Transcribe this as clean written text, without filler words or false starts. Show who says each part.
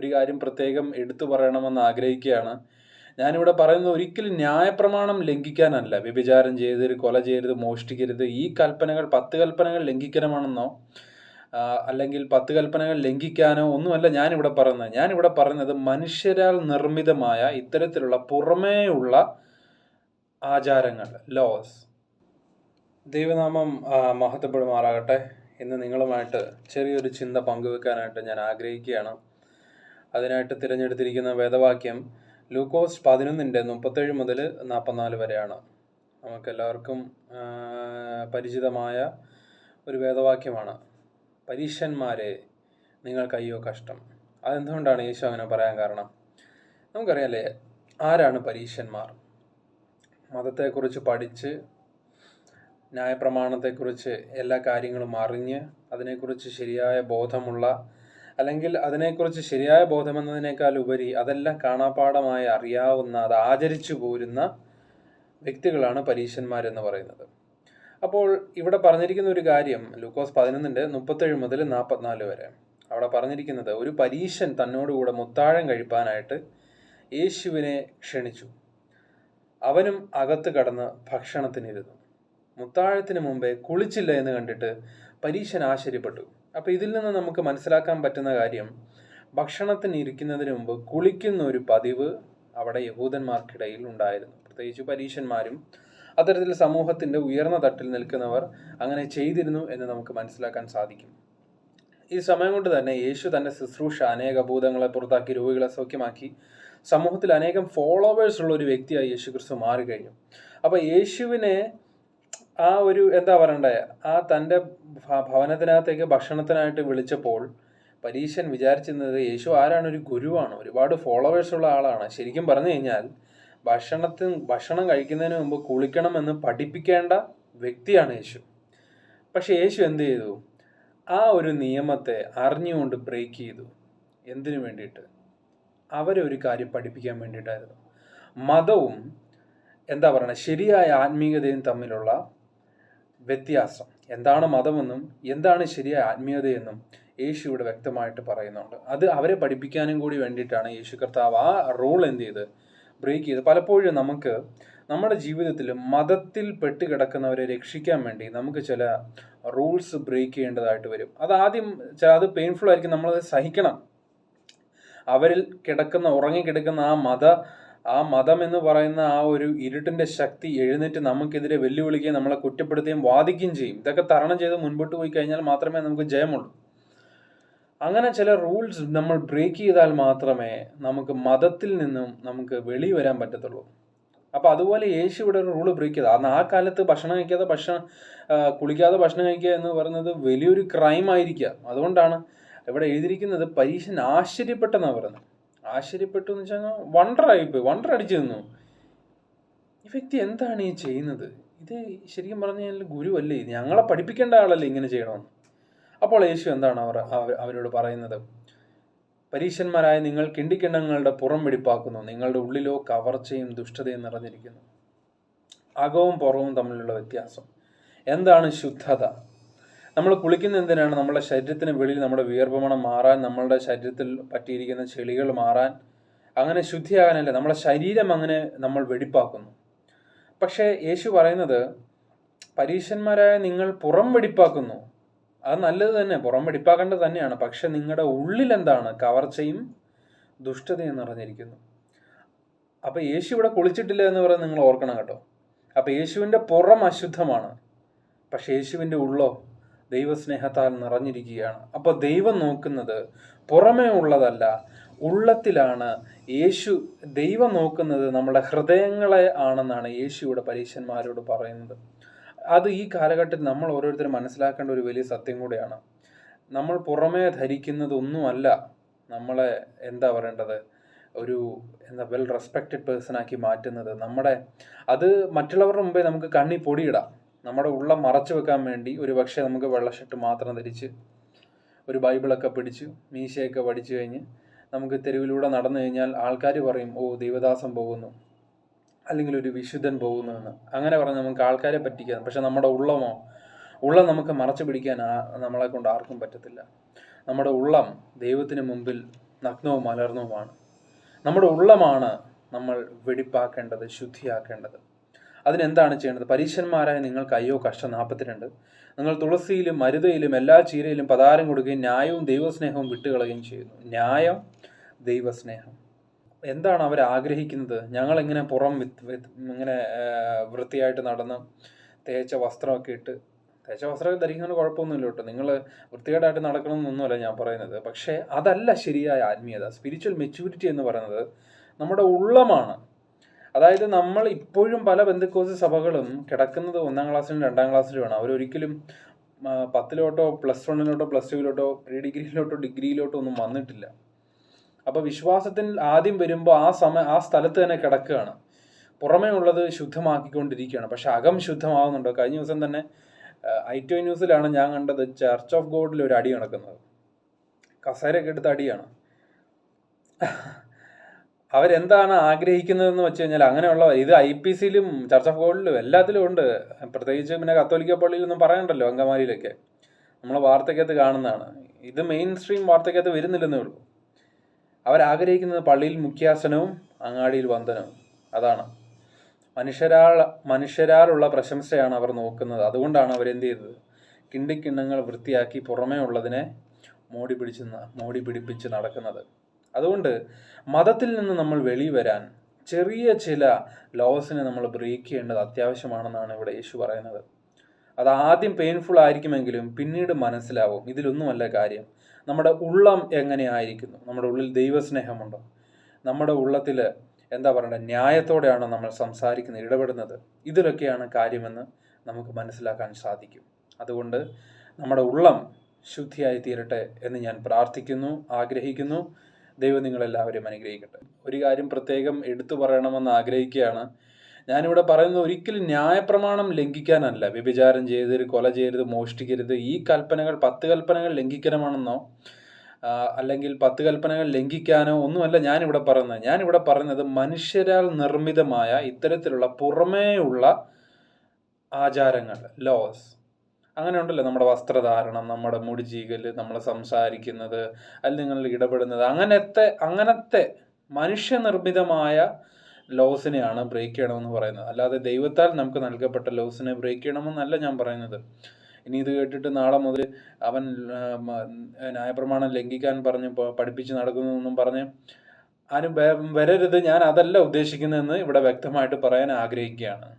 Speaker 1: ഒരു കാര്യം പ്രത്യേകം എടുത്തു പറയണമെന്ന് ആഗ്രഹിക്കുകയാണ്. ഞാനിവിടെ പറയുന്നത് ഒരിക്കലും ന്യായപ്രമാണം ലംഘിക്കാനല്ല. വ്യഭിചാരം ചെയ്യരുത്, കൊല ചെയ്യരുത്, മോഷ്ടിക്കരുത്, ഈ കൽപ്പനകൾ 10 കൽപ്പനകൾ ലംഘിക്കണമെന്നോ അല്ലെങ്കിൽ 10 കൽപ്പനകൾ ലംഘിക്കാനോ ഒന്നുമല്ല ഞാനിവിടെ പറയുന്നത്. ഞാനിവിടെ പറയുന്നത് മനുഷ്യരാൽ നിർമ്മിതമായ ഇത്തരത്തിലുള്ള പുറമേയുള്ള ആചാരങ്ങൾ, ലോസ്. ദൈവനാമം മഹത്വപ്പെടുമാറാകട്ടെ. ഇന്ന് നിങ്ങളുമായിട്ട് ചെറിയൊരു ചിന്ത പങ്കുവെക്കാനായിട്ട് ഞാൻ ആഗ്രഹിക്കുകയാണ്. അതിനായിട്ട് തിരഞ്ഞെടുത്തിരിക്കുന്ന വേദവാക്യം ലൂക്കോസ് 11:37 മുതൽ 44 വരെയാണ്. നമുക്കെല്ലാവർക്കും പരിചിതമായ ഒരു വേദവാക്യമാണ്. പരീശന്മാരെ നിങ്ങൾക്ക് അയ്യോ കഷ്ടം. അതെന്തുകൊണ്ടാണ് യേശു അങ്ങനെ പറയാൻ കാരണം? നമുക്കറിയാലേ, ആരാണ് പരീശന്മാർ? മതത്തെക്കുറിച്ച് പഠിച്ച് ന്യായപ്രമാണത്തെക്കുറിച്ച് എല്ലാ കാര്യങ്ങളും അറിഞ്ഞ് അതിനെക്കുറിച്ച് ശരിയായ ബോധമുള്ള, അല്ലെങ്കിൽ അതിനെക്കുറിച്ച് ശരിയായ ബോധമെന്നതിനേക്കാൾ ഉപരി അതെല്ലാം കാണാപ്പാഠമായി അറിയാവുന്ന, അത് ആചരിച്ചു പോരുന്ന വ്യക്തികളാണ് പരീശന്മാരെന്ന് പറയുന്നത്. അപ്പോൾ ഇവിടെ പറഞ്ഞിരിക്കുന്ന ഒരു കാര്യം ലൂക്കോസ് 11:37 മുതൽ 44 വരെ. അവിടെ പറഞ്ഞിരിക്കുന്നത്, ഒരു പരീശൻ തന്നോടുകൂടെ മുത്താഴം കഴിപ്പാനായിട്ട് യേശുവിനെ ക്ഷണിച്ചു. അവനും അകത്ത് കടന്ന് ഭക്ഷണത്തിനിരുന്നു. മുത്താഴത്തിന് മുമ്പേ കുളിച്ചില്ല എന്ന് കണ്ടിട്ട് പരീശൻ ആശ്ചര്യപ്പെട്ടു. അപ്പോൾ ഇതിൽ നിന്ന് നമുക്ക് മനസ്സിലാക്കാൻ പറ്റുന്ന കാര്യം, ഭക്ഷണത്തിന് ഇരിക്കുന്നതിന് മുമ്പ് കുളിക്കുന്ന ഒരു പതിവ് അവിടെ യഹൂദന്മാർക്കിടയിൽ ഉണ്ടായിരുന്നു. പ്രത്യേകിച്ച് പരീശന്മാരും അത്തരത്തിൽ സമൂഹത്തിൻ്റെ ഉയർന്ന തട്ടിൽ നിൽക്കുന്നവർ അങ്ങനെ ചെയ്തിരുന്നു എന്ന് നമുക്ക് മനസ്സിലാക്കാൻ സാധിക്കും. ഈ സമയം കൊണ്ട് തന്നെ യേശു തൻ്റെ ശുശ്രൂഷ അനേക ഭൂതങ്ങളെ പുറത്താക്കി, രോഗികളെ സൗഖ്യമാക്കി, സമൂഹത്തിൽ അനേകം ഫോളോവേഴ്സ് ഉള്ള ഒരു വ്യക്തിയായി യേശു ക്രിസ്തു മാറിക്കഴിഞ്ഞു. അപ്പോൾ യേശുവിനെ ആ ഒരു തൻ്റെ ഭവനത്തിനകത്തേക്ക് ഭക്ഷണത്തിനായിട്ട് വിളിച്ചപ്പോൾ പരീശൻ വിചാരിച്ചിരുന്നത് യേശു ആരാണ്? ഒരു ഗുരുവാണ്, ഒരുപാട് ഫോളോവേഴ്സ് ഉള്ള ആളാണ്. ശരിക്കും പറഞ്ഞു കഴിഞ്ഞാൽ ഭക്ഷണം കഴിക്കുന്നതിന് മുമ്പ് കുളിക്കണമെന്ന് പഠിപ്പിക്കേണ്ട വ്യക്തിയാണ് യേശു. പക്ഷെ യേശു എന്ത് ചെയ്തു? ആ ഒരു നിയമത്തെ അറിഞ്ഞുകൊണ്ട് ബ്രേക്ക് ചെയ്തു. എന്തിനു വേണ്ടിയിട്ട്? അവരെ ഒരു കാര്യം പഠിപ്പിക്കാൻ വേണ്ടിയിട്ടായിരുന്നു. മതവും ശരിയായ ആത്മീയതയും തമ്മിലുള്ള വ്യത്യാസം, എന്താണ് മതമെന്നും എന്താണ് ശരിയായ ആത്മീയതയെന്നും യേശു ഇവിടെ വ്യക്തമായിട്ട് പറയുന്നുണ്ട്. അത് അവരെ പഠിപ്പിക്കാനും കൂടി വേണ്ടിയിട്ടാണ് യേശു കർത്താവ് ആ റൂൾ എന്ത് ചെയ്ത് ബ്രേക്ക് ചെയ്ത്. പലപ്പോഴും നമുക്ക് നമ്മുടെ ജീവിതത്തിൽ മതത്തിൽ പെട്ടുകിടക്കുന്നവരെ രക്ഷിക്കാൻ വേണ്ടി നമുക്ക് ചില റൂൾസ് ബ്രേക്ക് ചെയ്യേണ്ടതായിട്ട് വരും. അത് പെയിൻഫുൾ ആയിരിക്കും, നമ്മളത് സഹിക്കണം. അവരിൽ ഉറങ്ങിക്കിടക്കുന്ന ആ മതം എന്ന് പറയുന്ന ആ ഒരു ഇരുട്ടിന്റെ ശക്തി എഴുന്നേറ്റ് നമുക്കെതിരെ വെല്ലുവിളിക്കുകയും നമ്മളെ കുറ്റപ്പെടുത്തുകയും വാദിക്കുകയും ചെയ്യും. ഇതൊക്കെ തരണം ചെയ്ത് മുൻപോട്ട് പോയി കഴിഞ്ഞാൽ മാത്രമേ നമുക്ക് ജയമുള്ളൂ. അങ്ങനെ ചില റൂൾസ് നമ്മൾ ബ്രേക്ക് ചെയ്താൽ മാത്രമേ നമുക്ക് മതത്തിൽ നിന്നും നമുക്ക് വെളി വരാൻ പറ്റത്തുള്ളൂ. അപ്പോൾ അതുപോലെ യേശു ഇവിടെ ഒരു റൂള് ബ്രേക്ക് ചെയ്ത. അന്ന് ആ കാലത്ത് കുളിക്കാതെ ഭക്ഷണം കഴിക്കുക എന്ന് പറയുന്നത് വലിയൊരു ക്രൈം ആയിരിക്കാം. അതുകൊണ്ടാണ് ഇവിടെ എഴുതിയിരിക്കുന്നത്, പരീശൻ ആശ്ചര്യപ്പെട്ടെന്നാണ് പറയുന്നത്. ആശ്ചര്യപ്പെട്ടു എന്ന് വെച്ചാൽ വണ്ടറായിപ്പോയി, വണ്ടറടിച്ചു നിന്നു. ഈ വ്യക്തി എന്താണ് ഈ ചെയ്യുന്നത്? ഇത് ശരിക്കും പറഞ്ഞു കഴിഞ്ഞാൽ ഗുരുവല്ലേ, ഞങ്ങളെ പഠിപ്പിക്കേണ്ട ആളല്ലേ ഇങ്ങനെ ചെയ്യണമെന്ന്. അപ്പോൾ യേശു എന്താണ് അവരോട് പറയുന്നത്? പരീശന്മാരായ നിങ്ങൾ കിണ്ടിക്കിണ്ണങ്ങളുടെ പുറം വെടിപ്പാക്കുന്നു, നിങ്ങളുടെ ഉള്ളിലോ കവർച്ചയും ദുഷ്ടതയും നിറഞ്ഞിരിക്കുന്നു. അകവും പുറവും തമ്മിലുള്ള വ്യത്യാസം എന്താണ്? ശുദ്ധത. നമ്മൾ കുളിക്കുന്ന എന്തിനാണ്? നമ്മുടെ ശരീരത്തിന് വെളിയിൽ നമ്മുടെ വിയർപ്പമണം മാറാൻ, നമ്മളുടെ ശരീരത്തിൽ പറ്റിയിരിക്കുന്ന ചെളികൾ മാറാൻ, അങ്ങനെ ശുദ്ധിയാകാനല്ലേ. നമ്മുടെ ശരീരം അങ്ങനെ നമ്മൾ വെടിപ്പാക്കുന്നു. പക്ഷേ യേശു പറയുന്നത്, പരീശന്മാരായ നിങ്ങൾ പുറം വെടിപ്പാക്കുന്നു. അത് നല്ലത് തന്നെ, പുറം വെടിപ്പാക്കേണ്ടത് തന്നെയാണ്. പക്ഷെ നിങ്ങളുടെ ഉള്ളിൽ എന്താണ്? കവർച്ചയും ദുഷ്ടതയും നിറഞ്ഞിരിക്കുന്നു. അപ്പോൾ യേശു ഇവിടെ കുളിച്ചിട്ടില്ല എന്ന് പറയുന്നത് നിങ്ങൾ ഓർക്കണം കേട്ടോ. അപ്പോൾ യേശുവിൻ്റെ പുറം അശുദ്ധമാണ്, പക്ഷെ യേശുവിൻ്റെ ഉള്ളോ ദൈവസ്നേഹത്താൽ നിറഞ്ഞിരിക്കുകയാണ്. അപ്പോൾ ദൈവം നോക്കുന്നത് പുറമേ ഉള്ളതല്ല, ഉള്ളത്തിലാണ്. ദൈവം നോക്കുന്നത് നമ്മുടെ ഹൃദയങ്ങളെ ആണെന്നാണ് യേശു ഇവിടെ പരീശന്മാരോട് പറയുന്നത്. അത് ഈ കാലഘട്ടത്തിൽ നമ്മൾ ഓരോരുത്തരും മനസ്സിലാക്കേണ്ട ഒരു വലിയ സത്യം കൂടെയാണ്. നമ്മൾ പുറമേ ധരിക്കുന്നതൊന്നുമല്ല നമ്മളെ ഒരു വെൽ റെസ്പെക്റ്റഡ് പേഴ്സണാക്കി മാറ്റുന്നത്. അത് മറ്റുള്ളവരുടെ മുമ്പേ നമുക്ക് കണ്ണി പൊടിയിടാം. നമ്മുടെ ഉള്ളം മറച്ചു വെക്കാൻ വേണ്ടി ഒരു പക്ഷേ നമുക്ക് വെള്ള ഷർട്ട് മാത്രം ധരിച്ച്, ഒരു ബൈബിളൊക്കെ പിടിച്ച്, മീശയൊക്കെ പഠിച്ചു കഴിഞ്ഞ് നമുക്ക് തെരുവിലൂടെ നടന്നു കഴിഞ്ഞാൽ ആൾക്കാർ പറയും, ഓ ദൈവദാസൻ പോകുന്നു, അല്ലെങ്കിൽ ഒരു വിശുദ്ധൻ പോകുന്നു എന്ന്. അങ്ങനെ പറഞ്ഞ് നമുക്ക് ആൾക്കാരെ പറ്റിക്കാം. പക്ഷെ നമ്മുടെ ഉള്ളം നമുക്ക് മറച്ചു പിടിക്കാൻ നമ്മളെ കൊണ്ട് ആർക്കും പറ്റത്തില്ല. നമ്മുടെ ഉള്ളം ദൈവത്തിന് മുമ്പിൽ നഗ്നവും മലർന്നവുമാണ്. നമ്മുടെ ഉള്ളമാണ് നമ്മൾ വെടിപ്പാക്കേണ്ടത്, ശുദ്ധിയാക്കേണ്ടത്. അതിനെന്താണ് ചെയ്യേണ്ടത്? പരീശന്മാരായ നിങ്ങൾക്ക് അയ്യോ കഷ്ടം. 42. നിങ്ങൾ തുളസിയിലും മരുതയിലും എല്ലാ ചീരയിലും പതാരം കൊടുക്കുകയും ന്യായവും ദൈവസ്നേഹവും വിട്ടുകളയുകയും ചെയ്യുന്നു. ന്യായം, ദൈവസ്നേഹം. എന്താണ് അവർ ആഗ്രഹിക്കുന്നത്? ഞങ്ങളിങ്ങനെ പുറം ഇങ്ങനെ വൃത്തിയായിട്ട് നടന്ന് തേച്ച വസ്ത്രമൊക്കെ ഇട്ട്, തേച്ച വസ്ത്രമൊക്കെ ധരിക്കുന്നത് കുഴപ്പമൊന്നുമില്ല കേട്ടോ, നിങ്ങൾ വൃത്തികേടായിട്ട് നടക്കണമെന്നൊന്നുമല്ല ഞാൻ പറയുന്നത്. പക്ഷേ അതല്ല ശരിയായ ആത്മീയത. സ്പിരിച്വൽ മെച്യൂരിറ്റി എന്ന് പറയുന്നത് നമ്മുടെ ഉള്ളമാണ്. അതായത് നമ്മൾ ഇപ്പോഴും പല ബന്ധക്കോസ് സഭകളും കിടക്കുന്നത് 1ാം ക്ലാസ്സിലും 2ാം ക്ലാസ്സിലുമാണ്. അവരൊരിക്കലും 10ലോട്ടോ +1ലോട്ടോ +2ലോട്ടോ പ്രീ ഡിഗ്രിയിലോട്ടോ ഡിഗ്രിയിലോട്ടോ ഒന്നും വന്നിട്ടില്ല. അപ്പോൾ വിശ്വാസത്തിൽ ആദ്യം വരുമ്പോൾ ആ സ്ഥലത്ത് തന്നെ കിടക്കുകയാണ്. പുറമേ ഉള്ളത് ശുദ്ധമാക്കിക്കൊണ്ടിരിക്കുകയാണ്, പക്ഷെ അകം ശുദ്ധമാവുന്നുണ്ടോ? കഴിഞ്ഞ ദിവസം തന്നെ ITO ന്യൂസിലാണ് ഞാൻ കണ്ടത്, ചർച്ച് ഓഫ് ഗോഡിൽ ഒരു അടി നടക്കുന്നത്. കസേരയൊക്കെ എടുത്ത് അടിയാണ്. അവരെന്താണ് ആഗ്രഹിക്കുന്നതെന്ന് വെച്ച് കഴിഞ്ഞാൽ അങ്ങനെയുള്ള ഇത് IPCയിലും ചർച്ച് ഓഫ് ഗോഡിലും എല്ലാത്തിലും ഉണ്ട്. പ്രത്യേകിച്ച് പിന്നെ കത്തോലിക്ക പള്ളിയിലൊന്നും പറയണ്ടല്ലോ, അങ്കമാലിയിലൊക്കെ നമ്മൾ വാർത്തയ്ക്കകത്ത് കാണുന്നതാണ്. ഇത് മെയിൻ സ്ട്രീം വാർത്തയ്ക്കകത്ത് വരുന്നില്ലെന്നേ ഉള്ളൂ. അവരാഗ്രഹിക്കുന്നത് പള്ളിയിൽ മുഖ്യാസനവും അങ്ങാടിയിൽ വന്ദനവും. അതാണ് മനുഷ്യരാലുള്ള പ്രശംസയാണ് അവർ നോക്കുന്നത്. അതുകൊണ്ടാണ് അവരെന്ത് ചെയ്തത്? കിണ്ടിക്കിണ്ണങ്ങൾ വൃത്തിയാക്കി പുറമേ ഉള്ളതിനെ മോടി പിടിപ്പിച്ച് നടക്കുന്നത്. അതുകൊണ്ട് മതത്തിൽ നിന്ന് നമ്മൾ വെളിവരാൻ ചെറിയ ചില ലോസിനെ നമ്മൾ ബ്രേക്ക് ചെയ്യേണ്ടത് അത്യാവശ്യമാണെന്നാണ് ഇവിടെ യേശു പറയുന്നത്. അത് ആദ്യം പെയിൻഫുൾ ആയിരിക്കുമെങ്കിലും പിന്നീട് മനസ്സിലാവും ഇതിലൊന്നുമല്ല കാര്യം. നമ്മുടെ ഉള്ളം എങ്ങനെയായിരിക്കുന്നു? നമ്മുടെ ഉള്ളിൽ ദൈവസ്നേഹമുണ്ടോ? നമ്മുടെ ഉള്ളത്തിൽ എന്താ പറയണ്ടത്, ന്യായത്തോടെയാണോ നമ്മൾ സംസാരിക്കുന്നത്, ഇടപെടുന്നത്? ഇതിലൊക്കെയാണ് കാര്യമെന്ന് നമുക്ക് മനസ്സിലാക്കാൻ സാധിക്കും. അതുകൊണ്ട് നമ്മുടെ ഉള്ളം ശുദ്ധിയായി തീരട്ടെ എന്ന് ഞാൻ പ്രാർത്ഥിക്കുന്നു, ആഗ്രഹിക്കുന്നു. ദൈവം നിങ്ങളെല്ലാവരെയും അനുഗ്രഹിക്കട്ടെ. ഒരു കാര്യം പ്രത്യേകം എടുത്തു പറയണമെന്ന് ആഗ്രഹിക്കുകയാണ്. ഞാനിവിടെ പറയുന്നത് ഒരിക്കലും ന്യായപ്രമാണം ലംഘിക്കാനല്ല. വ്യഭിചാരം ചെയ്യരുത്, കൊല ചെയ്യരുത്, മോഷ്ടിക്കരുത്, ഈ കൽപ്പനകൾ 10 കൽപ്പനകൾ ലംഘിക്കണമെന്നോ അല്ലെങ്കിൽ 10 കൽപ്പനകൾ ലംഘിക്കാനോ ഒന്നുമല്ല ഞാനിവിടെ പറയുന്നത് മനുഷ്യരാൽ നിർമ്മിതമായ ഇത്തരത്തിലുള്ള പുറമേയുള്ള ആചാരങ്ങൾ, ലോസ്. അങ്ങനെ ഉണ്ടല്ലോ, നമ്മുടെ വസ്ത്രധാരണം, നമ്മുടെ മുടി ചീകൽ, നമ്മൾ സംസാരിക്കുന്നത്, അല്ലെങ്കിൽ നിങ്ങൾ ഇടപെടുന്നത്, അങ്ങനത്തെ മനുഷ്യനിർമ്മിതമായ ലോസിനെയാണ് ബ്രേക്ക് ചെയ്യണമെന്ന് പറയുന്നത്. അല്ലാതെ ദൈവത്താൽ നമുക്ക് നൽകപ്പെട്ട ലോസിനെ ബ്രേക്ക് ചെയ്യണമെന്നല്ല ഞാൻ പറയുന്നത്. ഇനി ഇത് കേട്ടിട്ട് നാളെ മുതൽ അവൻ ന്യായപ്രമാണം ലംഘിക്കാൻ പഠിപ്പിച്ച് നടക്കുന്നതെന്നും പറഞ്ഞ് ആരും വരരുത്. ഞാൻ അതല്ല ഉദ്ദേശിക്കുന്നതെന്ന് ഇവിടെ വ്യക്തമായിട്ട് പറയാൻ ആഗ്രഹിക്കുകയാണ്.